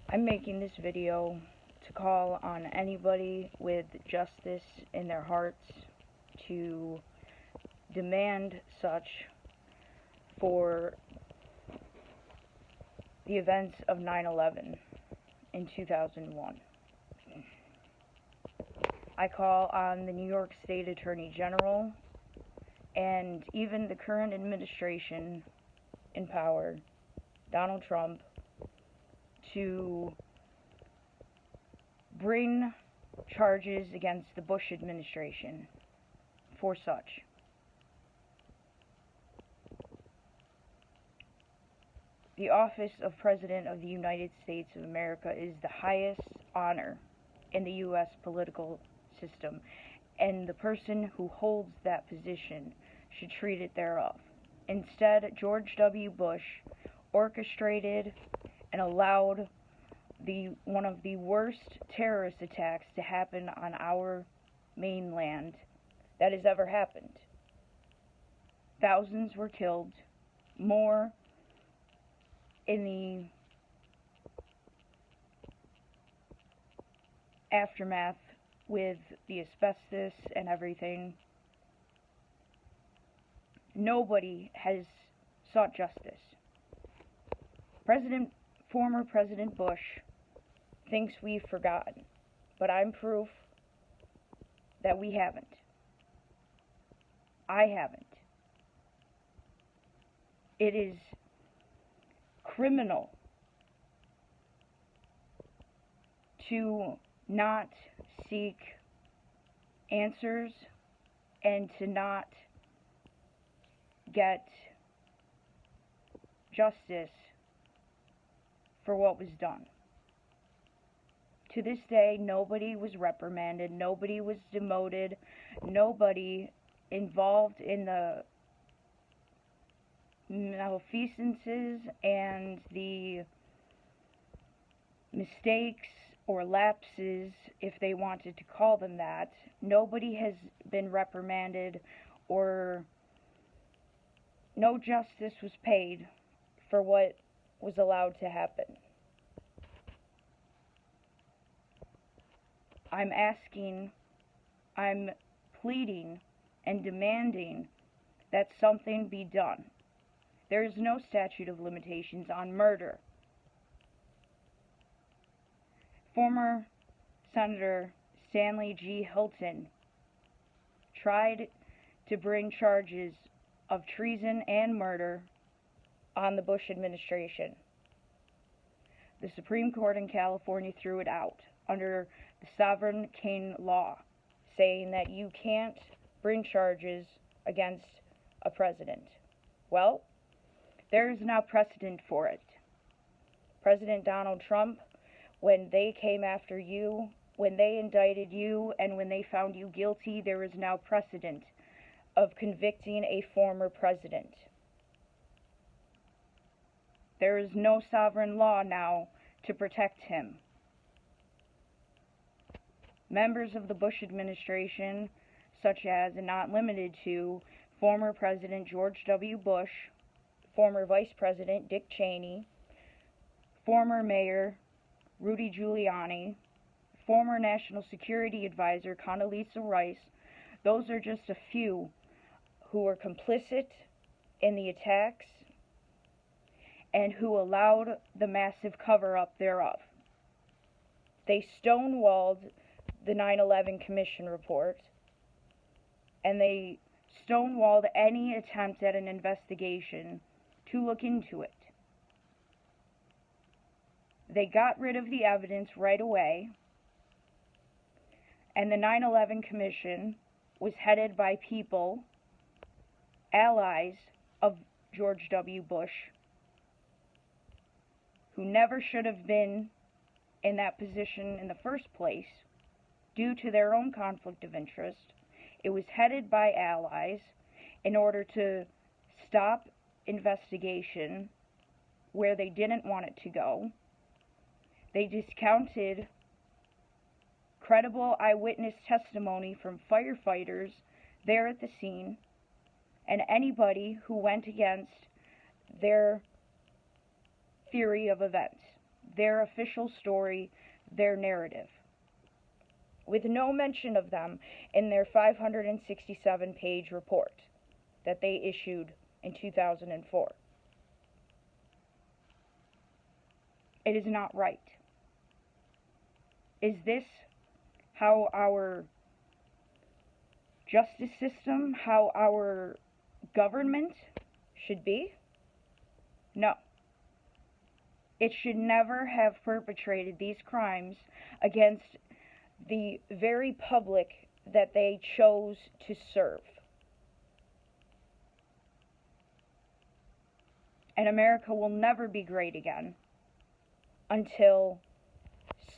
I'm making this video to call on anybody with justice in their hearts to demand such for the events of 9/11 in 2001. I call on the New York State Attorney General and even the current administration in power, Donald Trump, to bring charges against the Bush administration for such. The office of President of the United States of America is the highest honor in the U.S. political system, and the person who holds that position should treat it thereof. Instead, George W. Bush orchestrated and allowed one of the worst terrorist attacks to happen on our mainland that has ever happened. Thousands were killed, more in the aftermath with the asbestos and everything. Nobody has sought justice. Former President Bush thinks we've forgotten, but I'm proof that we haven't. I haven't. It is criminal to not seek answers and to not get justice for what was done. To this day, nobody was reprimanded, nobody was demoted, nobody involved in the malfeasances and the mistakes or lapses, if they wanted to call them that. Nobody has been reprimanded, or no justice was paid for what was allowed to happen. I'm asking, I'm pleading and demanding that something be done. There is no statute of limitations on murder. Former Senator Stanley G. Hilton tried to bring charges of treason and murder on the Bush administration. The Supreme Court in California threw it out under the Sovereign Cane Law, saying that you can't bring charges against a president. Well, there is now precedent for it. President Donald Trump, when they came after you, when they indicted you, and when they found you guilty, there is now precedent of convicting a former president. There is no sovereign law now to protect him. Members of the Bush administration, such as and not limited to former President George W. Bush, former Vice President Dick Cheney, former Mayor Rudy Giuliani, former National Security Advisor Condoleezza Rice, those are just a few who were complicit in the attacks and who allowed the massive cover-up thereof. They stonewalled the 9/11 Commission report, and they stonewalled any attempt at an investigation to look into it. They got rid of the evidence right away, and the 9/11 Commission was headed by people, allies of George W. Bush, who never should have been in that position in the first place due to their own conflict of interest. It was headed by allies in order to stop investigation where they didn't want it to go. They discounted credible eyewitness testimony from firefighters there at the scene and anybody who went against their theory of events. their official story, their narrative, with no mention of them in their 567-page report that they issued in 2004. It is not right. Is this how our justice system, how our government should be? No. It should never have perpetrated these crimes against the very public that they chose to serve. And America will never be great again until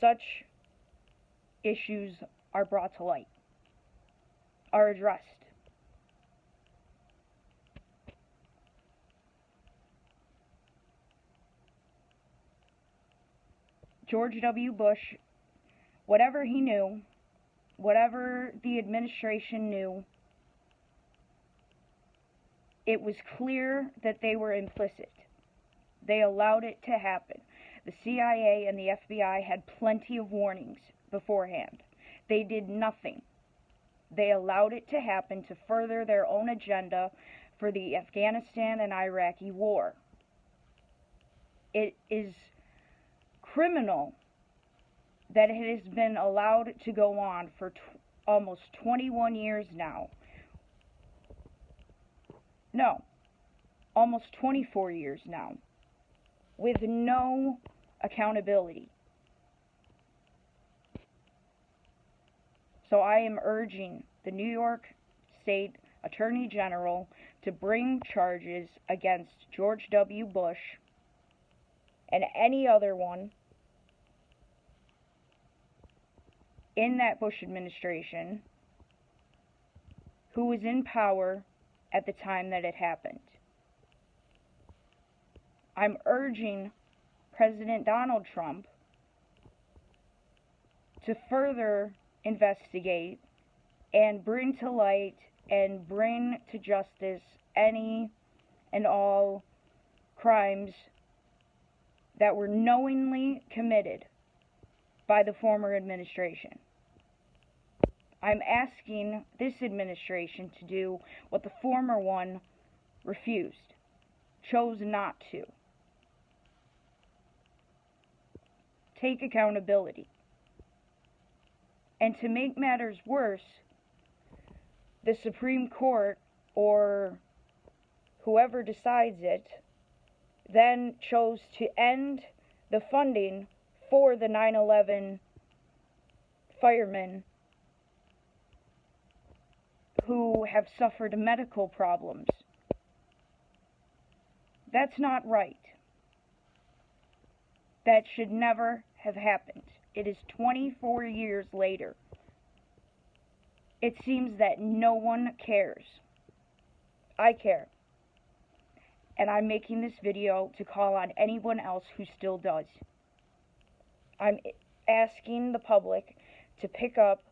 such issues are brought to light, are addressed. George W. Bush, whatever he knew, whatever the administration knew, it was clear that they were implicit. They allowed it to happen. The CIA and the FBI had plenty of warnings beforehand. They did nothing. They allowed it to happen to further their own agenda for the Afghanistan and Iraqi war. It is criminal that it has been allowed to go on for almost 21 years now. No, almost 24 years now, with no accountability. So I am urging the New York State Attorney General to bring charges against George W. Bush and any other one in that Bush administration who was in power at the time that it happened. I'm urging President Donald Trump to further investigate and bring to light and bring to justice any and all crimes that were knowingly committed by the former administration. I'm asking this administration to do what the former one refused, chose not to. Take accountability. And to make matters worse, the Supreme Court, or whoever decides it, then chose to end the funding for the 9/11 firemen who have suffered medical problems. That's not right. That should never have happened. It is 24 years later. It seems that no one cares. I care. And I'm making this video to call on anyone else who still does. I'm asking the public to pick up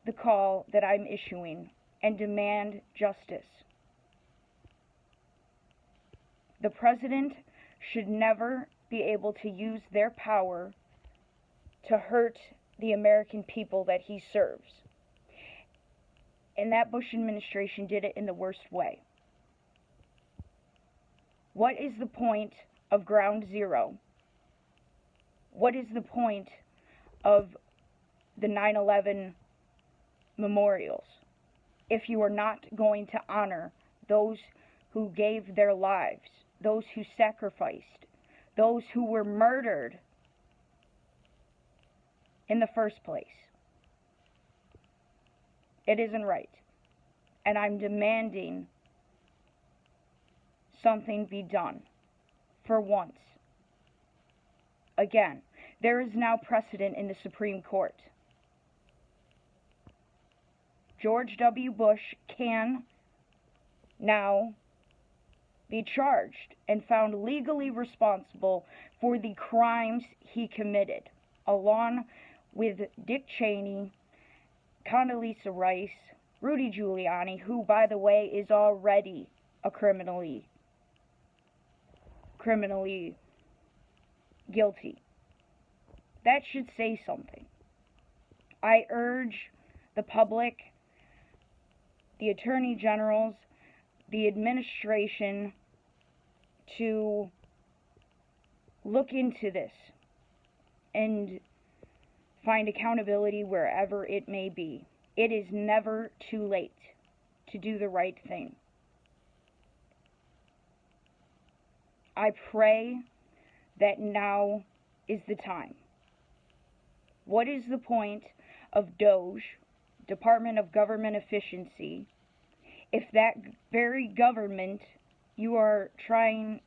the call that I'm issuing and demand justice. The president should never be able to use their power to hurt the American people that he serves. And that Bush administration did it in the worst way. What is the point of Ground Zero? What is the point of the 9/11 memorials if you are not going to honor those who gave their lives, those who sacrificed, those who were murdered in the first place? It isn't right. And I'm demanding something be done for once. Again, there is now precedent in the Supreme Court. George W. Bush can now be charged and found legally responsible for the crimes he committed, along with Dick Cheney, Condoleezza Rice, Rudy Giuliani, who, by the way, is already a criminally criminally guilty. That should say something. I urge the public, the attorney generals, the administration to look into this and find accountability wherever it may be. It is never too late to do the right thing. I pray that now is the time. What is the point of DOGE, Department of Government Efficiency, if that very government you are trying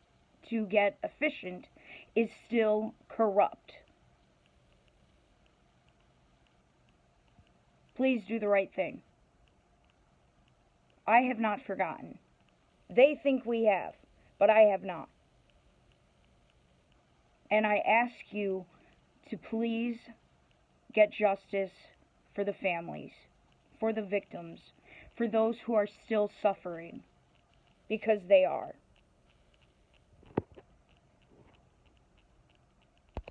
to get efficient is still corrupt? Please do the right thing. I have not forgotten. They think we have, but I have not. And I ask you to please get justice for the families, for the victims, for those who are still suffering, because they are.